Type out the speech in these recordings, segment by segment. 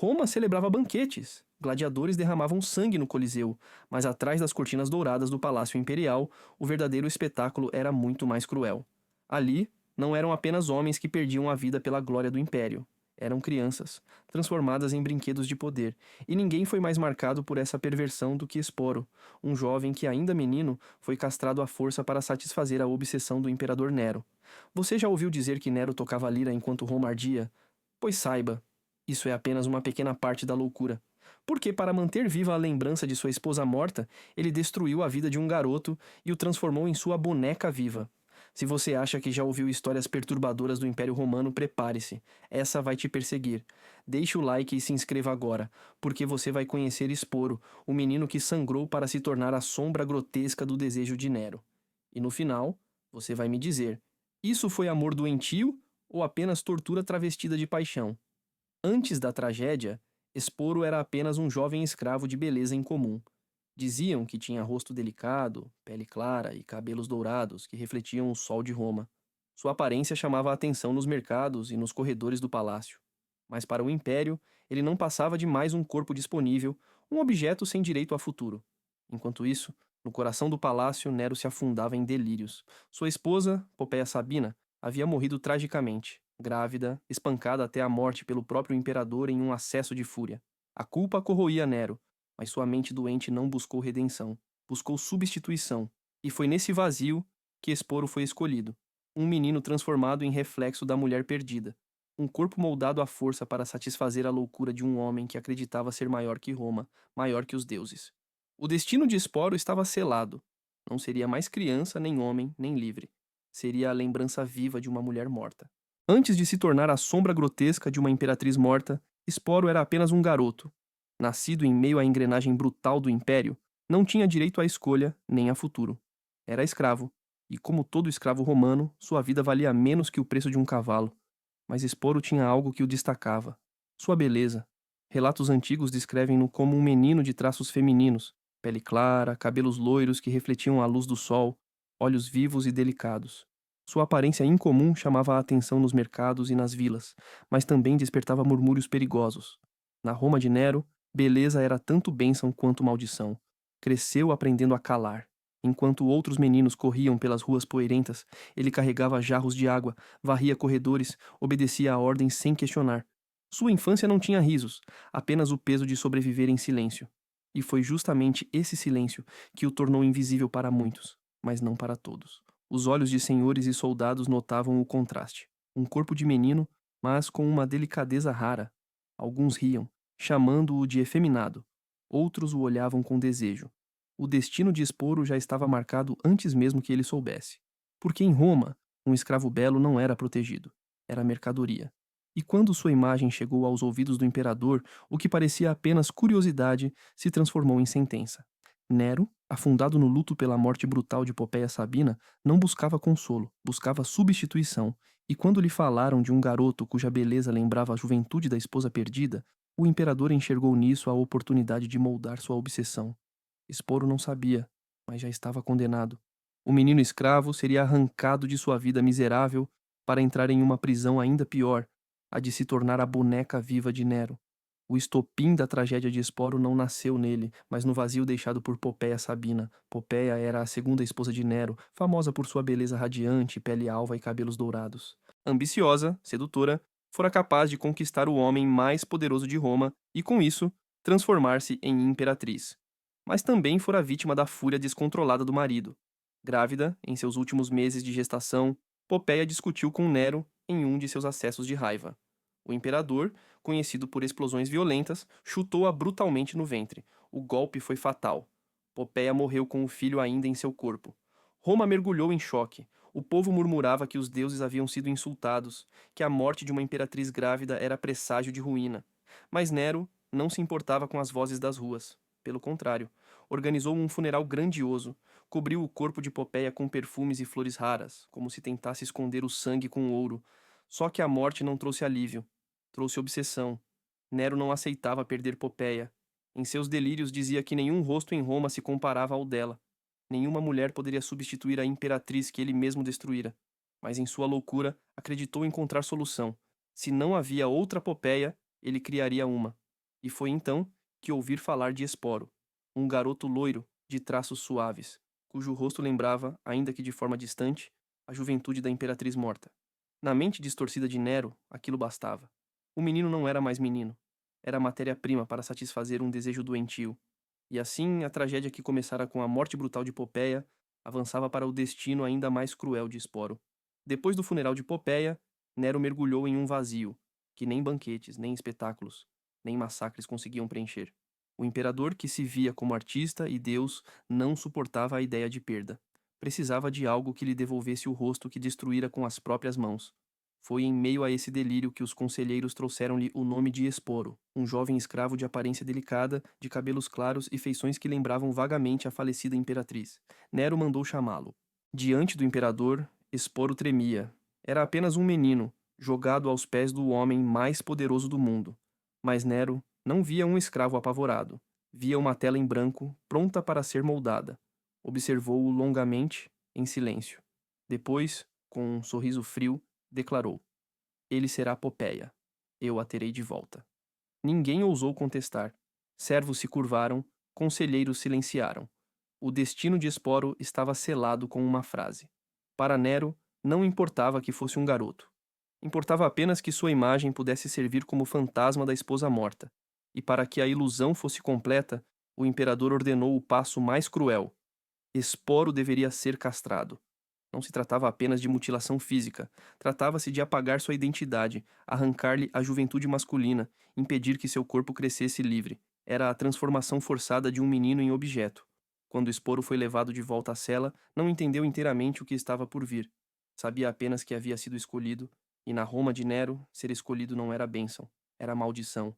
Roma celebrava banquetes. Gladiadores derramavam sangue no Coliseu, mas atrás das cortinas douradas do Palácio Imperial, o verdadeiro espetáculo era muito mais cruel. Ali, não eram apenas homens que perdiam a vida pela glória do Império. Eram crianças, transformadas em brinquedos de poder, e ninguém foi mais marcado por essa perversão do que Esporo, um jovem que, ainda menino, foi castrado à força para satisfazer a obsessão do imperador Nero. Você já ouviu dizer que Nero tocava lira enquanto Roma ardia? Pois saiba, isso é apenas uma pequena parte da loucura. Porque, para manter viva a lembrança de sua esposa morta, ele destruiu a vida de um garoto e o transformou em sua boneca viva. Se você acha que já ouviu histórias perturbadoras do Império Romano, prepare-se. Essa vai te perseguir. Deixe o like e se inscreva agora, porque você vai conhecer Esporo, o menino que sangrou para se tornar a sombra grotesca do desejo de Nero. E no final, você vai me dizer: isso foi amor doentio ou apenas tortura travestida de paixão? Antes da tragédia, Esporo era apenas um jovem escravo de beleza incomum. Diziam que tinha rosto delicado, pele clara e cabelos dourados que refletiam o sol de Roma. Sua aparência chamava a atenção nos mercados e nos corredores do palácio. Mas para o império, ele não passava de mais um corpo disponível, um objeto sem direito a futuro. Enquanto isso, no coração do palácio, Nero se afundava em delírios. Sua esposa, Popeia Sabina, havia morrido tragicamente, grávida, espancada até a morte pelo próprio imperador em um acesso de fúria. A culpa corroía Nero, mas sua mente doente não buscou redenção, buscou substituição, e foi nesse vazio que Esporo foi escolhido. Um menino transformado em reflexo da mulher perdida, um corpo moldado à força para satisfazer a loucura de um homem que acreditava ser maior que Roma, maior que os deuses. O destino de Esporo estava selado. Não seria mais criança, nem homem, nem livre. Seria a lembrança viva de uma mulher morta. Antes de se tornar a sombra grotesca de uma imperatriz morta, Esporo era apenas um garoto. Nascido em meio à engrenagem brutal do império, não tinha direito à escolha nem a futuro. Era escravo, e como todo escravo romano, sua vida valia menos que o preço de um cavalo. Mas Esporo tinha algo que o destacava: sua beleza. Relatos antigos descrevem-no como um menino de traços femininos, pele clara, cabelos loiros que refletiam a luz do sol, olhos vivos e delicados. Sua aparência incomum chamava a atenção nos mercados e nas vilas, mas também despertava murmúrios perigosos. Na Roma de Nero, beleza era tanto bênção quanto maldição. Cresceu aprendendo a calar. Enquanto outros meninos corriam pelas ruas poeirentas, ele carregava jarros de água, varria corredores, obedecia a ordens sem questionar. Sua infância não tinha risos, apenas o peso de sobreviver em silêncio. E foi justamente esse silêncio que o tornou invisível para muitos, mas não para todos. Os olhos de senhores e soldados notavam o contraste. Um corpo de menino, mas com uma delicadeza rara. Alguns riam, chamando-o de efeminado. Outros o olhavam com desejo. O destino de Esporo já estava marcado antes mesmo que ele soubesse. Porque em Roma, um escravo belo não era protegido. Era mercadoria. E quando sua imagem chegou aos ouvidos do imperador, o que parecia apenas curiosidade se transformou em sentença. Nero, afundado no luto pela morte brutal de Popeia Sabina, não buscava consolo, buscava substituição, e quando lhe falaram de um garoto cuja beleza lembrava a juventude da esposa perdida, o imperador enxergou nisso a oportunidade de moldar sua obsessão. Esporo não sabia, mas já estava condenado. O menino escravo seria arrancado de sua vida miserável para entrar em uma prisão ainda pior, a de se tornar a boneca viva de Nero. O estopim da tragédia de Esporo não nasceu nele, mas no vazio deixado por Popeia Sabina. Popeia era a segunda esposa de Nero, famosa por sua beleza radiante, pele alva e cabelos dourados. Ambiciosa, sedutora, fora capaz de conquistar o homem mais poderoso de Roma e, com isso, transformar-se em imperatriz. Mas também fora vítima da fúria descontrolada do marido. Grávida, em seus últimos meses de gestação, Popeia discutiu com Nero em um de seus acessos de raiva. O imperador, conhecido por explosões violentas, chutou-a brutalmente no ventre. O golpe foi fatal. Popeia morreu com o filho ainda em seu corpo. Roma mergulhou em choque. O povo murmurava que os deuses haviam sido insultados, que a morte de uma imperatriz grávida era presságio de ruína. Mas Nero não se importava com as vozes das ruas. Pelo contrário, organizou um funeral grandioso, cobriu o corpo de Popeia com perfumes e flores raras, como se tentasse esconder o sangue com ouro. Só que a morte não trouxe alívio, trouxe obsessão. Nero não aceitava perder Popeia. Em seus delírios dizia que nenhum rosto em Roma se comparava ao dela. Nenhuma mulher poderia substituir a imperatriz que ele mesmo destruíra. Mas em sua loucura, acreditou encontrar solução. Se não havia outra Popeia, ele criaria uma. E foi então que ouvi falar de Esporo, um garoto loiro, de traços suaves, cujo rosto lembrava, ainda que de forma distante, a juventude da imperatriz morta. Na mente distorcida de Nero, aquilo bastava. O menino não era mais menino. Era matéria-prima para satisfazer um desejo doentio. E assim, a tragédia que começara com a morte brutal de Popeia avançava para o destino ainda mais cruel de Esporo. Depois do funeral de Popeia, Nero mergulhou em um vazio, que nem banquetes, nem espetáculos, nem massacres conseguiam preencher. O imperador, que se via como artista e deus, não suportava a ideia de perda. Precisava de algo que lhe devolvesse o rosto que destruíra com as próprias mãos. Foi em meio a esse delírio que os conselheiros trouxeram-lhe o nome de Esporo, um jovem escravo de aparência delicada, de cabelos claros e feições que lembravam vagamente a falecida imperatriz. Nero mandou chamá-lo. Diante do imperador, Esporo tremia. Era apenas um menino, jogado aos pés do homem mais poderoso do mundo. Mas Nero não via um escravo apavorado. Via uma tela em branco, pronta para ser moldada. Observou-o longamente, em silêncio. Depois, com um sorriso frio, declarou: Ele será Popeia. Eu a terei de volta. Ninguém ousou contestar. Servos se curvaram, conselheiros silenciaram. O destino de Esporo estava selado com uma frase. Para Nero, não importava que fosse um garoto. Importava apenas que sua imagem pudesse servir como fantasma da esposa morta. E para que a ilusão fosse completa, o imperador ordenou o passo mais cruel. Esporo deveria ser castrado. Não se tratava apenas de mutilação física, tratava-se de apagar sua identidade, arrancar-lhe a juventude masculina, impedir que seu corpo crescesse livre. Era a transformação forçada de um menino em objeto. Quando Esporo foi levado de volta à cela, não entendeu inteiramente o que estava por vir. Sabia apenas que havia sido escolhido, e na Roma de Nero, ser escolhido não era bênção, era maldição.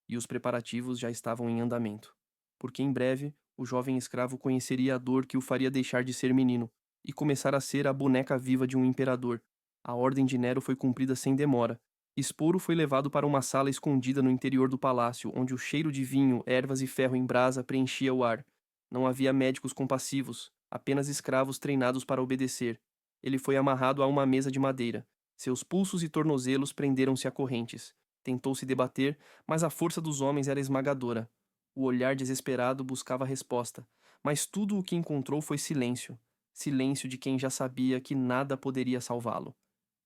E os preparativos já estavam em andamento. Porque em breve, o jovem escravo conheceria a dor que o faria deixar de ser menino e começar a ser a boneca viva de um imperador. A ordem de Nero foi cumprida sem demora. Esporo foi levado para uma sala escondida no interior do palácio, onde o cheiro de vinho, ervas e ferro em brasa preenchia o ar. Não havia médicos compassivos, apenas escravos treinados para obedecer. Ele foi amarrado a uma mesa de madeira. Seus pulsos e tornozelos prenderam-se a correntes. Tentou se debater, mas a força dos homens era esmagadora. O olhar desesperado buscava resposta, mas tudo o que encontrou foi silêncio. Silêncio de quem já sabia que nada poderia salvá-lo.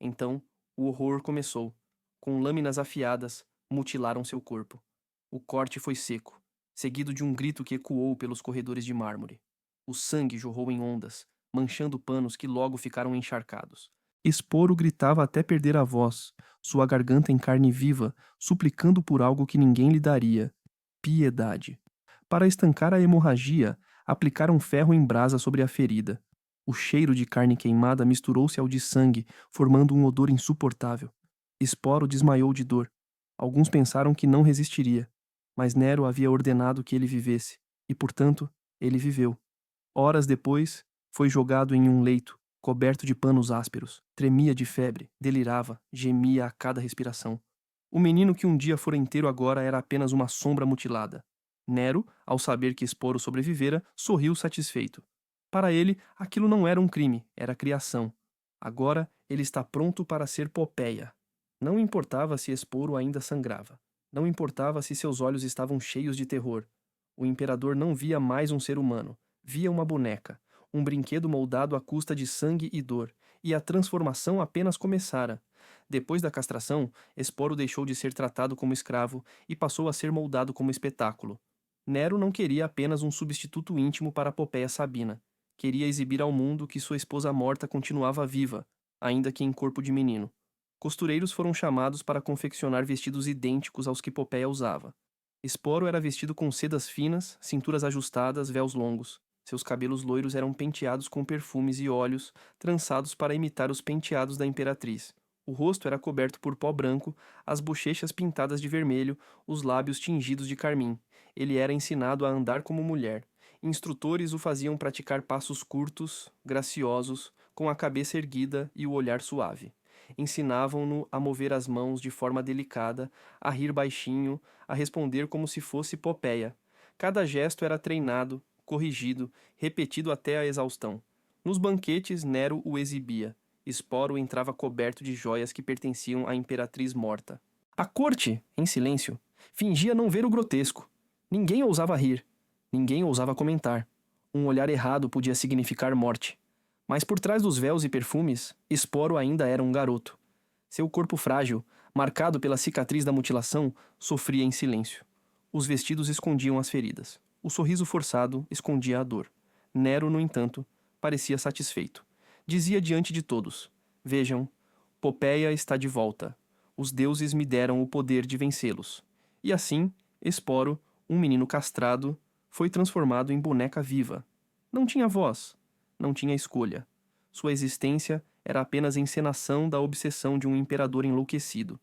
Então, o horror começou. Com lâminas afiadas, mutilaram seu corpo. O corte foi seco, seguido de um grito que ecoou pelos corredores de mármore. O sangue jorrou em ondas, manchando panos que logo ficaram encharcados. Esporo gritava até perder a voz, sua garganta em carne viva, suplicando por algo que ninguém lhe daria: piedade. Para estancar a hemorragia, aplicaram ferro em brasa sobre a ferida. O cheiro de carne queimada misturou-se ao de sangue, formando um odor insuportável. Esporo desmaiou de dor. Alguns pensaram que não resistiria, mas Nero havia ordenado que ele vivesse, e, portanto, ele viveu. Horas depois, foi jogado em um leito, coberto de panos ásperos. Tremia de febre, delirava, gemia a cada respiração. O menino que um dia fora inteiro agora era apenas uma sombra mutilada. Nero, ao saber que Esporo sobrevivera, sorriu satisfeito. Para ele, aquilo não era um crime, era criação. Agora, ele está pronto para ser Popeia. Não importava se Esporo ainda sangrava. Não importava se seus olhos estavam cheios de terror. O imperador não via mais um ser humano. Via uma boneca, um brinquedo moldado à custa de sangue e dor, e a transformação apenas começara. Depois da castração, Esporo deixou de ser tratado como escravo e passou a ser moldado como espetáculo. Nero não queria apenas um substituto íntimo para Popeia Sabina. Queria exibir ao mundo que sua esposa morta continuava viva, ainda que em corpo de menino. Costureiros foram chamados para confeccionar vestidos idênticos aos que Popeia usava. Esporo era vestido com sedas finas, cinturas ajustadas, véus longos. Seus cabelos loiros eram penteados com perfumes e óleos, trançados para imitar os penteados da imperatriz. O rosto era coberto por pó branco, as bochechas pintadas de vermelho, os lábios tingidos de carmim. Ele era ensinado a andar como mulher. Instrutores o faziam praticar passos curtos, graciosos, com a cabeça erguida e o olhar suave. Ensinavam-no a mover as mãos de forma delicada, a rir baixinho, a responder como se fosse Popeia. Cada gesto era treinado, corrigido, repetido até a exaustão. Nos banquetes, Nero o exibia. Esporo entrava coberto de joias que pertenciam à imperatriz morta. A corte, em silêncio, Fingia não ver o grotesco. Ninguém ousava rir. Ninguém ousava comentar. Um olhar errado podia significar morte. Mas por trás dos véus e perfumes, Esporo ainda era um garoto. Seu corpo frágil, marcado pela cicatriz da mutilação, sofria em silêncio. Os vestidos escondiam as feridas. O sorriso forçado escondia a dor. Nero, no entanto, parecia satisfeito. Dizia diante de todos: Vejam, Popeia está de volta. Os deuses me deram o poder de vencê-los. E assim, Esporo, um menino castrado, foi transformado em boneca viva. Não tinha voz, não tinha escolha. Sua existência era apenas encenação da obsessão de um imperador enlouquecido.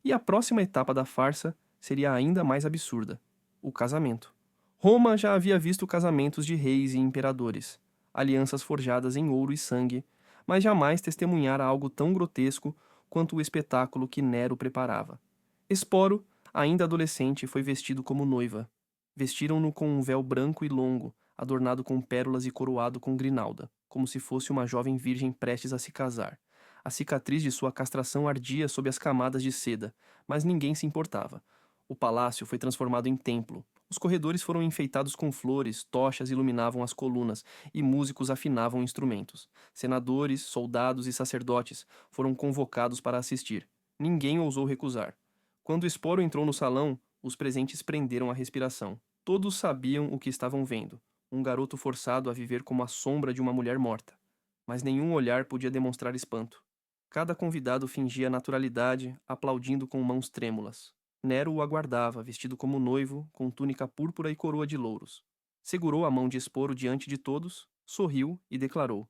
E a próxima etapa da farsa seria ainda mais absurda: o casamento. Roma já havia visto casamentos de reis e imperadores, alianças forjadas em ouro e sangue, mas jamais testemunhara algo tão grotesco quanto o espetáculo que Nero preparava. Esporo, ainda adolescente, foi vestido como noiva. Vestiram-no com um véu branco e longo, adornado com pérolas e coroado com grinalda, como se fosse uma jovem virgem prestes a se casar. A cicatriz de sua castração ardia sob as camadas de seda, mas ninguém se importava. O palácio foi transformado em templo. Os corredores foram enfeitados com flores, tochas iluminavam as colunas e músicos afinavam instrumentos. Senadores, soldados e sacerdotes foram convocados para assistir. Ninguém ousou recusar. Quando Esporo entrou no salão, os presentes prenderam a respiração. Todos sabiam o que estavam vendo: um garoto forçado a viver como a sombra de uma mulher morta. Mas nenhum olhar podia demonstrar espanto. Cada convidado fingia naturalidade, aplaudindo com mãos trêmulas. Nero o aguardava, vestido como noivo, com túnica púrpura e coroa de louros. Segurou a mão de Esporo diante de todos, sorriu e declarou: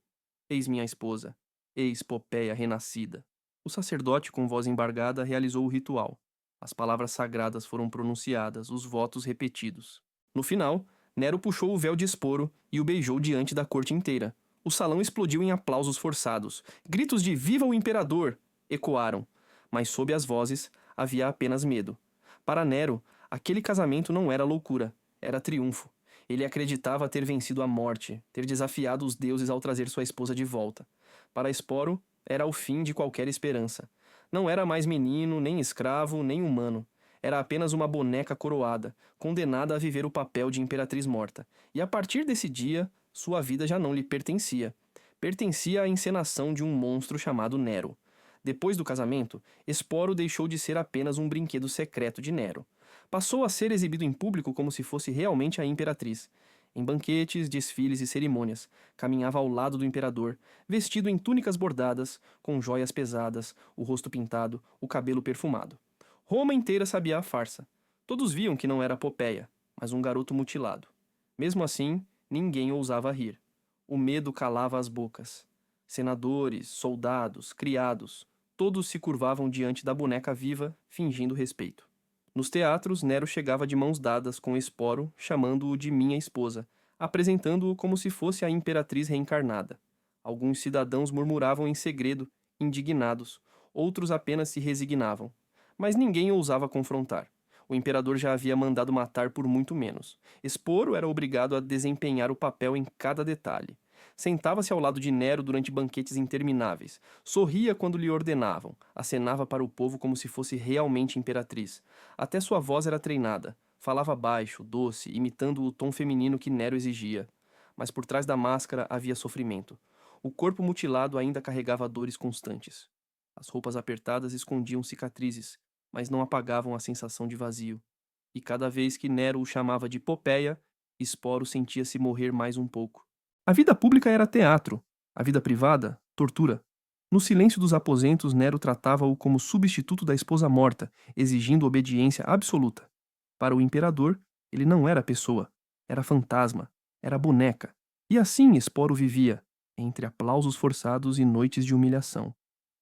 Eis minha esposa, eis Popeia renascida. O sacerdote, com voz embargada, realizou o ritual. As palavras sagradas foram pronunciadas, os votos repetidos. No final, Nero puxou o véu de Esporo e o beijou diante da corte inteira. O salão explodiu em aplausos forçados. Gritos de "Viva o Imperador!" ecoaram, mas sob as vozes havia apenas medo. Para Nero, aquele casamento não era loucura, era triunfo. Ele acreditava ter vencido a morte, ter desafiado os deuses ao trazer sua esposa de volta. Para Esporo, era o fim de qualquer esperança. Não era mais menino, nem escravo, nem humano. Era apenas uma boneca coroada, condenada a viver o papel de imperatriz morta. E a partir desse dia, sua vida já não lhe pertencia. Pertencia à encenação de um monstro chamado Nero. Depois do casamento, Esporo deixou de ser apenas um brinquedo secreto de Nero. Passou a ser exibido em público como se fosse realmente a imperatriz. Em banquetes, desfiles e cerimônias, caminhava ao lado do imperador, vestido em túnicas bordadas, com joias pesadas, o rosto pintado, o cabelo perfumado. Roma inteira sabia a farsa. Todos viam que não era Popeia, mas um garoto mutilado. Mesmo assim, ninguém ousava rir. O medo calava as bocas. Senadores, soldados, criados, todos se curvavam diante da boneca viva, fingindo respeito. Nos teatros, Nero chegava de mãos dadas com Esporo, chamando-o de minha esposa, apresentando-o como se fosse a imperatriz reencarnada. Alguns cidadãos murmuravam em segredo, indignados, outros apenas se resignavam. Mas ninguém ousava confrontar. O imperador já havia mandado matar por muito menos. Esporo era obrigado a desempenhar o papel em cada detalhe. Sentava-se ao lado de Nero durante banquetes intermináveis. Sorria quando lhe ordenavam. Acenava para o povo como se fosse realmente imperatriz. Até sua voz era treinada. Falava baixo, doce, imitando o tom feminino que Nero exigia. Mas por trás da máscara havia sofrimento. O corpo mutilado ainda carregava dores constantes. As roupas apertadas escondiam cicatrizes, mas não apagavam a sensação de vazio. E cada vez que Nero o chamava de Popeia, Esporo sentia-se morrer mais um pouco. A vida pública era teatro, a vida privada, tortura. No silêncio dos aposentos, Nero tratava-o como substituto da esposa morta, exigindo obediência absoluta. Para o imperador, ele não era pessoa, era fantasma, era boneca. E assim Esporo vivia, entre aplausos forçados e noites de humilhação.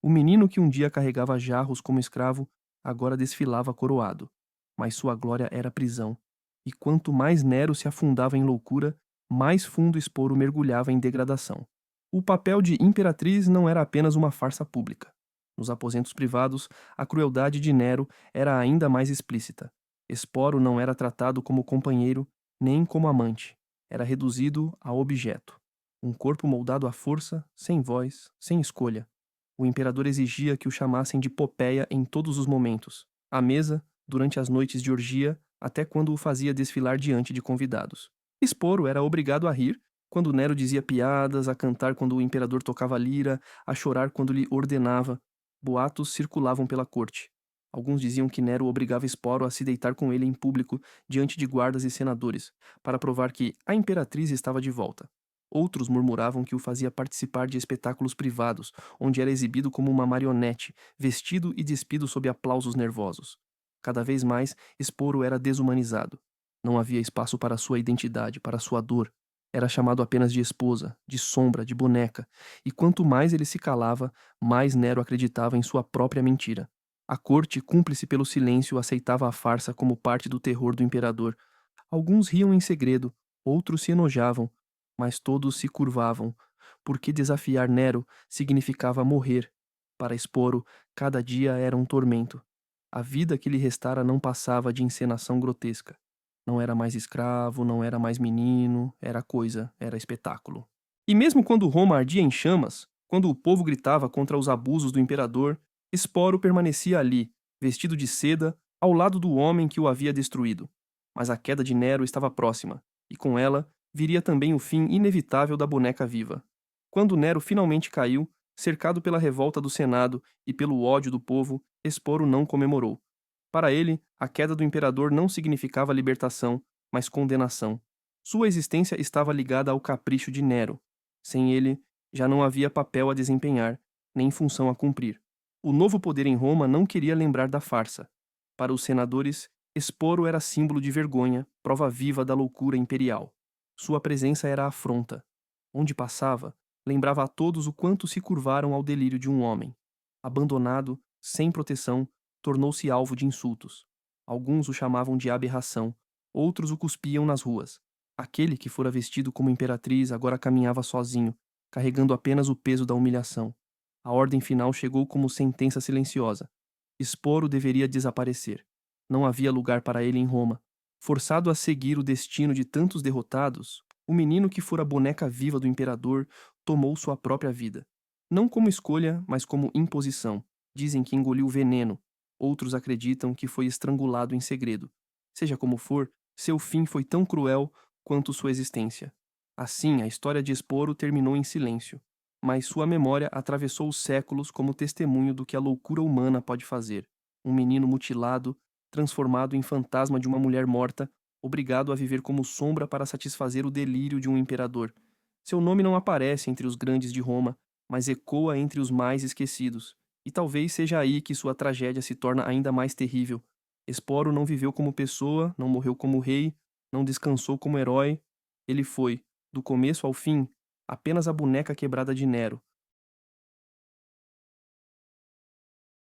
O menino que um dia carregava jarros como escravo, agora desfilava coroado. Mas sua glória era prisão. E quanto mais Nero se afundava em loucura, mais fundo Esporo mergulhava em degradação. O papel de imperatriz não era apenas uma farsa pública. Nos aposentos privados, a crueldade de Nero era ainda mais explícita. Esporo não era tratado como companheiro, nem como amante. Era reduzido a objeto. Um corpo moldado à força, sem voz, sem escolha. O imperador exigia que o chamassem de Popeia em todos os momentos. À mesa, durante as noites de orgia, até quando o fazia desfilar diante de convidados. Esporo era obrigado a rir quando Nero dizia piadas, a cantar quando o imperador tocava lira, a chorar quando lhe ordenava. Boatos circulavam pela corte. Alguns diziam que Nero obrigava Esporo a se deitar com ele em público diante de guardas e senadores, para provar que a imperatriz estava de volta. Outros murmuravam que o fazia participar de espetáculos privados, onde era exibido como uma marionete, vestido e despido sob aplausos nervosos. Cada vez mais, Esporo era desumanizado. Não havia espaço para sua identidade, para sua dor. Era chamado apenas de esposa, de sombra, de boneca, e quanto mais ele se calava, mais Nero acreditava em sua própria mentira. A corte, cúmplice pelo silêncio, aceitava a farsa como parte do terror do imperador. Alguns riam em segredo, outros se enojavam, mas todos se curvavam, porque desafiar Nero significava morrer. Para Esporo, cada dia era um tormento. A vida que lhe restara não passava de encenação grotesca. Não era mais escravo, não era mais menino, era coisa, era espetáculo. E mesmo quando Roma ardia em chamas, quando o povo gritava contra os abusos do imperador, Esporo permanecia ali, vestido de seda, ao lado do homem que o havia destruído. Mas a queda de Nero estava próxima, e com ela viria também o fim inevitável da boneca viva. Quando Nero finalmente caiu, cercado pela revolta do Senado e pelo ódio do povo, Esporo não comemorou. Para ele, a queda do imperador não significava libertação, mas condenação. Sua existência estava ligada ao capricho de Nero. Sem ele, já não havia papel a desempenhar, nem função a cumprir. O novo poder em Roma não queria lembrar da farsa. Para os senadores, Esporo era símbolo de vergonha, prova viva da loucura imperial. Sua presença era afronta. Onde passava, lembrava a todos o quanto se curvaram ao delírio de um homem. Abandonado, sem proteção, tornou-se alvo de insultos. Alguns o chamavam de aberração, outros o cuspiam nas ruas. Aquele que fora vestido como imperatriz agora caminhava sozinho, carregando apenas o peso da humilhação. A ordem final chegou como sentença silenciosa. Esporo deveria desaparecer. Não havia lugar para ele em Roma. Forçado a seguir o destino de tantos derrotados, o menino que fora boneca viva do imperador tomou sua própria vida. Não como escolha, mas como imposição. Dizem que engoliu veneno. Outros acreditam que foi estrangulado em segredo. Seja como for, seu fim foi tão cruel quanto sua existência. Assim, a história de Esporo terminou em silêncio, mas sua memória atravessou os séculos como testemunho do que a loucura humana pode fazer. Um menino mutilado, transformado em fantasma de uma mulher morta, obrigado a viver como sombra para satisfazer o delírio de um imperador. Seu nome não aparece entre os grandes de Roma, mas ecoa entre os mais esquecidos. E talvez seja aí que sua tragédia se torna ainda mais terrível. Esporo não viveu como pessoa, não morreu como rei, não descansou como herói. Ele foi, do começo ao fim, apenas a boneca quebrada de Nero,